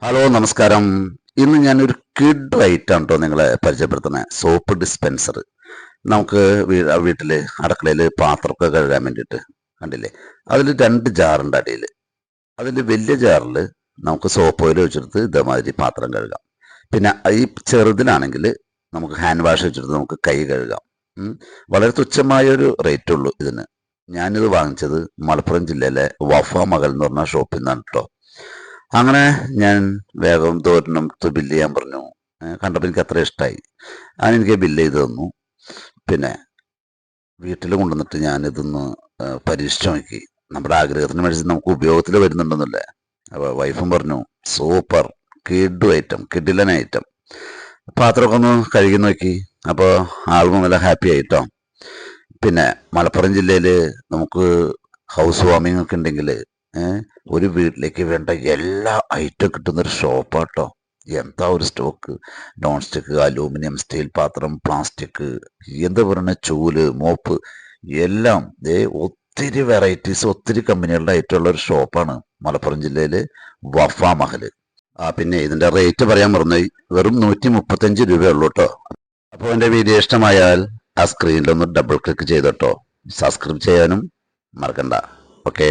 Hello നമസ്കാരം. ഇന്ന് ഞാനൊരു കിഡ് ഐറ്റം കേട്ടോ നിങ്ങളെ പരിചയപ്പെടുത്തുന്നത്. Soap dispenser. നമുക്ക് വീട്ടില് അടുക്കളയിൽ പാത്രമൊക്കെ കഴുകാൻ വേണ്ടിയിട്ട് കണ്ടില്ലേ, അതിൽ രണ്ട് ജാറുണ്ട് അടിയിൽ. അതിൽ വലിയ ജാറിൽ നമുക്ക് സോപ്പ് ഓയിൽ വെച്ചെടുത്ത് ഇതേമാതിരി പാത്രം കഴുകാം. പിന്നെ ഈ ചെറുതിലാണെങ്കിൽ നമുക്ക് ഹാൻഡ് വാഷ് വെച്ചെടുത്ത് നമുക്ക് കൈ കഴുകാം. വളരെ തുച്ഛമായ ഒരു റേറ്റ് ഉള്ളൂ ഇതിന്. ഞാനിത് വാങ്ങിച്ചത് മലപ്പുറം ജില്ലയിലെ വഫ മകൾ എന്ന് പറഞ്ഞ ഷോപ്പിൽ നിന്നാണ് കേട്ടോ. അങ്ങനെ ഞാൻ വേഗം തോരനും ബില്ല് ചെയ്യാൻ പറഞ്ഞു. കണ്ടപ്പോൾ എനിക്ക് അത്ര ഇഷ്ടമായി. അങ്ങനെ എനിക്ക് ബില്ല് ചെയ്ത് തന്നു. പിന്നെ വീട്ടിൽ കൊണ്ടുവന്നിട്ട് ഞാനിതൊന്ന് പരീക്ഷിച്ചു നോക്കി. നമ്മുടെ ആഗ്രഹത്തിന് മേടിച്ച് നമുക്ക് ഉപയോഗത്തിൽ വരുന്നുണ്ടെന്നല്ലേ. അപ്പോൾ വൈഫും പറഞ്ഞു സൂപ്പർ, കിഡിലൻ ഐറ്റം. പാത്രമൊക്കെ ഒന്ന് കഴുകി നോക്കി. അപ്പോൾ ആളും നല്ല ഹാപ്പി ആയിട്ടോ. പിന്നെ മലപ്പുറം ജില്ലയിൽ നമുക്ക് ഹൗസ് വാമിംഗ് ഒക്കെ ഉണ്ടെങ്കിൽ ഒരു വീട്ടിലേക്ക് വേണ്ട എല്ലാ ഐറ്റം കിട്ടുന്ന ഒരു ഷോപ്പാട്ടോ. എന്താ ഒരു stock! Non stick, aluminium, steel പാത്രം, പ്ലാസ്റ്റിക്, എന്താ പറയുക, ചൂല്, മോപ്പ്, എല്ലാം ഒത്തിരി വെറൈറ്റീസ്, ഒത്തിരി കമ്പനികളുടെ ഐറ്റമുള്ള ഒരു ഷോപ്പാണ് മലപ്പുറം ജില്ലയിൽ വഫ മഹൽ. പിന്നെ ഇതിന്റെ റേറ്റ് പറയാൻ മറന്നുപോയി. വെറും 135 രൂപയുള്ളൂ കേട്ടോ. അപ്പോൾ എൻ്റെ വീഡിയോ ഇഷ്ടമായാൽ ആ സ്ക്രീനിലൊന്ന് ഡബിൾ ക്ലിക്ക് ചെയ്തോട്ടോ. സബ്സ്ക്രൈബ് ചെയ്യാനും മറക്കണ്ട. ഓക്കെ.